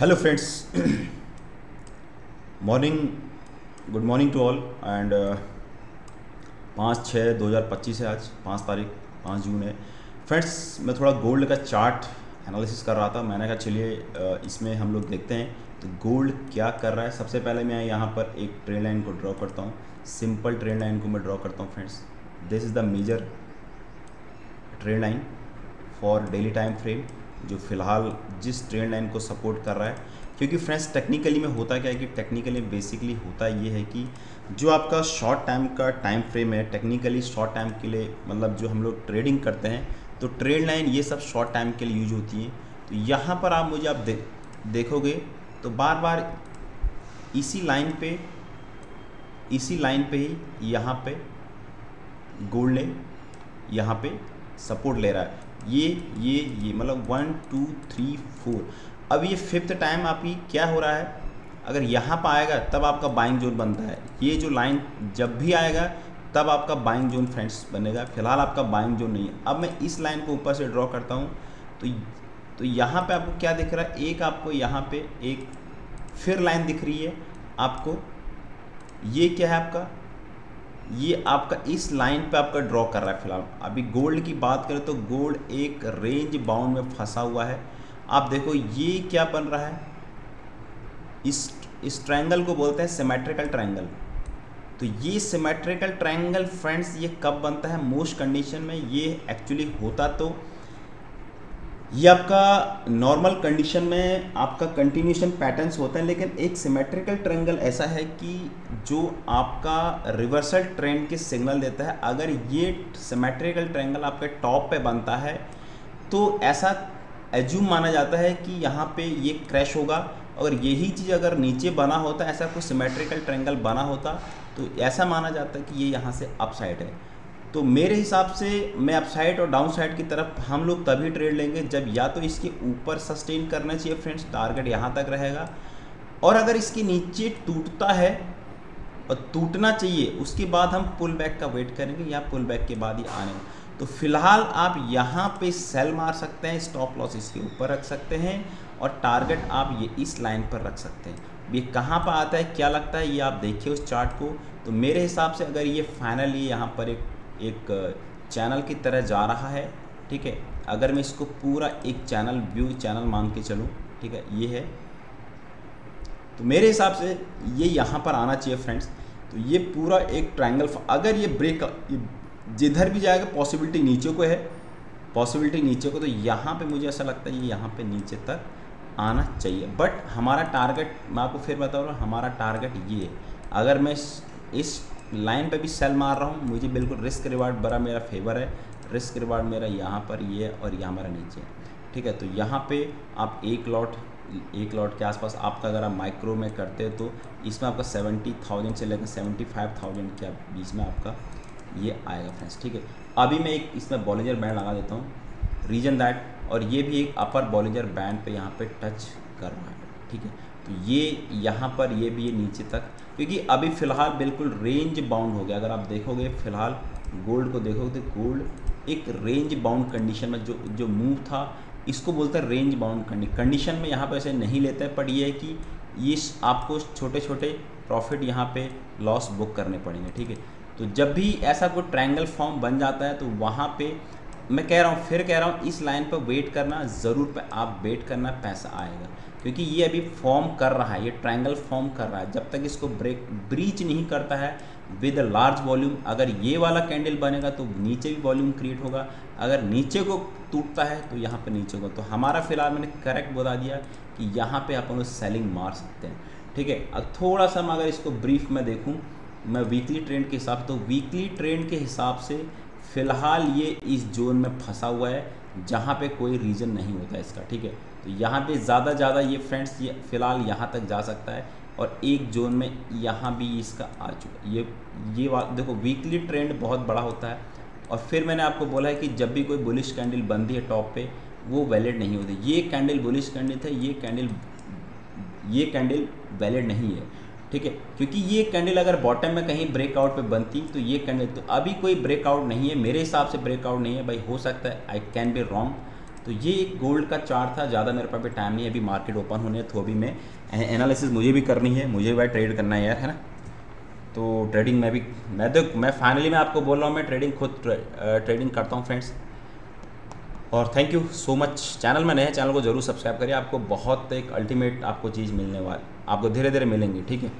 Hello friends, morning, good morning to all and 5/6/2025 है। आज 5 तारीख, 5 जून है। फ्रेंड्स, मैं थोड़ा गोल्ड का चार्ट एनालिसिस कर रहा था। मैंने कहा चलिए इसमें हम लोग देखते हैं तो गोल्ड क्या कर रहा है। सबसे पहले मैं यहाँ पर एक ट्रेंड लाइन को ड्रॉ करता हूँ। सिंपल ट्रेंड लाइन को मैं ड्रॉ करता हूँ friends. This is the major trend line for daily time frame, जो फ़िलहाल जिस ट्रेंड लाइन को सपोर्ट कर रहा है। क्योंकि फ्रेंड्स टेक्निकली में होता क्या है कि टेक्निकली बेसिकली होता ये है कि जो आपका शॉर्ट टाइम का टाइम फ्रेम है, टेक्निकली शॉर्ट टाइम के लिए मतलब जो हम लोग ट्रेडिंग करते हैं तो ट्रेंड लाइन ये सब शॉर्ट टाइम के लिए यूज होती है। तो यहाँ पर आप मुझे आप देखोगे तो बार बार इसी लाइन पे ही यहाँ पे गोल्ड ने यहाँ पे सपोर्ट ले रहा है। ये मतलब 1 2 3 4। अब ये 5th टाइम आपकी क्या हो रहा है, अगर यहाँ पर आएगा तब आपका बाइंग जोन बनता है। ये जो लाइन जब भी आएगा तब आपका बाइंग जोन फ्रेंड्स बनेगा। फिलहाल आपका बाइंग जोन नहीं है। अब मैं इस लाइन को ऊपर से ड्रॉ करता हूँ तो यहाँ पे आपको क्या दिख रहा है, एक आपको यहाँ पे एक फिर लाइन दिख रही है आपको। ये क्या है आपका, ये आपका इस लाइन पे आपका ड्रॉ कर रहा है। फिलहाल अभी गोल्ड की बात करें तो गोल्ड एक रेंज बाउंड में फंसा हुआ है। आप देखो ये क्या बन रहा है, इस ट्रायंगल को बोलते हैं सिमेट्रिकल ट्रायंगल। तो ये सिमेट्रिकल ट्रायंगल फ्रेंड्स ये कब बनता है, मोस्ट कंडीशन में ये एक्चुअली होता तो ये आपका नॉर्मल कंडीशन में आपका कंटिन्यूशन पैटर्न्स होते हैं। लेकिन एक सिमेट्रिकल ट्रायंगल ऐसा है कि जो आपका रिवर्सल ट्रेंड के सिग्नल देता है। अगर ये सिमेट्रिकल ट्रायंगल आपके टॉप पे बनता है तो ऐसा एज्यूम माना जाता है कि यहाँ पे ये क्रैश होगा। और यही चीज़ अगर नीचे बना होता, ऐसा कोई सिमेट्रिकल ट्रायंगल बना होता तो ऐसा माना जाता है कि ये यहाँ से अपसाइड है। तो मेरे हिसाब से मैं अपसाइड और डाउन साइड की तरफ हम लोग तभी ट्रेड लेंगे जब या तो इसके ऊपर सस्टेन करना चाहिए फ्रेंड्स, टारगेट यहाँ तक रहेगा। और अगर इसके नीचे टूटता है और टूटना चाहिए उसके बाद हम पुल बैक का वेट करेंगे या पुल बैक के बाद ही आने। तो फिलहाल आप यहाँ पे सेल मार सकते हैं, स्टॉप लॉस इसके ऊपर रख सकते हैं और टारगेट आप ये इस लाइन पर रख सकते हैं। ये कहाँ पर आता है क्या लगता है ये आप देखिए उस चार्ट को। तो मेरे हिसाब से अगर ये फाइनली यहाँ पर एक चैनल की तरह जा रहा है, ठीक है, अगर मैं इसको पूरा एक चैनल व्यू चैनल मान के चलूँ, ठीक है, ये है, तो मेरे हिसाब से ये यहाँ पर आना चाहिए फ्रेंड्स। तो ये पूरा एक ट्रायंगल, अगर ये ब्रेक जिधर भी जाएगा पॉसिबिलिटी नीचे को है, पॉसिबिलिटी नीचे को, तो यहाँ पे मुझे ऐसा लगता है ये यहाँ पे नीचे तक आना चाहिए। बट हमारा टारगेट मैं आपको फिर बता रहा हूँ, हमारा टारगेट ये है। अगर मैं इस लाइन पे भी सेल मार रहा हूँ, मुझे बिल्कुल रिस्क रिवार्ड बड़ा मेरा फेवर है। रिस्क रिवार्ड मेरा यहाँ पर ये है और यहाँ मेरा नीचे है, ठीक है। तो यहाँ पे आप एक लॉट के आसपास आपका अगर आप माइक्रो में करते हैं तो इसमें आपका 70,000 से लेकर 75,000 के बीच में आपका ये आएगा फ्रेंड्स, ठीक है। अभी मैं एक इसमें बॉलिंजर बैंड लगा देता हूँ, रीजन दैट, और ये भी एक अपर बॉलिंजर बैंड पे यहाँ पे टच कर रहा है, ठीक है। तो ये यहाँ पर ये भी ये नीचे तक, क्योंकि अभी फ़िलहाल बिल्कुल रेंज बाउंड हो गया। अगर आप देखोगे फ़िलहाल गोल्ड को देखोगे तो गोल्ड एक रेंज बाउंड कंडीशन में जो मूव था, इसको बोलते हैं रेंज बाउंड कंडीशन में। यहाँ पर ऐसे नहीं लेते हैं, बट ये है कि ये आपको छोटे छोटे प्रॉफिट यहाँ पे लॉस बुक करने पड़ेंगे, ठीक है। तो जब भी ऐसा कोई ट्रायंगल फॉर्म बन जाता है तो वहाँ पे मैं कह रहा हूँ, फिर कह रहा हूँ, इस लाइन पर वेट करना ज़रूर पे आप वेट करना, पैसा आएगा। क्योंकि ये अभी फॉर्म कर रहा है, ये ट्रायंगल फॉर्म कर रहा है। जब तक इसको ब्रीच नहीं करता है विद अ लार्ज वॉल्यूम, अगर ये वाला कैंडल बनेगा तो नीचे भी वॉल्यूम क्रिएट होगा, अगर नीचे को टूटता है तो यहाँ पे नीचे को। तो हमारा फिलहाल मैंने करेक्ट बता दिया कि यहाँ पे अपन लोग सेलिंग मार सकते हैं, ठीक है। अब थोड़ा सा मैं अगर इसको ब्रीफ में देखूँ, मैं वीकली ट्रेंड के हिसाब से, तो वीकली ट्रेंड के हिसाब से फ़िलहाल ये इस जोन में फंसा हुआ है जहाँ पे कोई रीज़न नहीं होता इसका, ठीक है। तो यहाँ पे ज़्यादा ये फ्रेंड्स ये फ़िलहाल यहाँ तक जा सकता है और एक जोन में यहाँ भी इसका आ चुका। ये देखो वीकली ट्रेंड बहुत बड़ा होता है। और फिर मैंने आपको बोला है कि जब भी कोई बुलिश कैंडल बनती है टॉप पे वो वैलिड नहीं होती। ये कैंडल बुलिश कैंडल था, ये कैंडल वैलिड नहीं है, ठीक है। क्योंकि ये कैंडल अगर बॉटम में कहीं ब्रेकआउट पे बनती तो ये कैंडल, तो अभी कोई ब्रेकआउट नहीं है मेरे हिसाब से, ब्रेकआउट नहीं है भाई। हो सकता है, आई कैन बी रॉन्ग, तो ये एक गोल्ड का चार्ट था, ज़्यादा मेरे पास भी टाइम नहीं है, अभी मार्केट ओपन होने है, तो अभी मैं एनालिसिस मुझे भी करनी है, मुझे भी ट्रेड करना है यार, है ना। तो ट्रेडिंग मैं फाइनली मैं आपको बोल रहा हूँ, मैं ट्रेडिंग खुद ट्रेडिंग करता हूँ फ्रेंड्स। और thank you so much. Channel में नए हैं, चैनल को जरूर सब्सक्राइब करिए, आपको बहुत एक अल्टीमेट आपको चीज़ मिलने वाली, आपको धीरे धीरे मिलेंगी, ठीक है।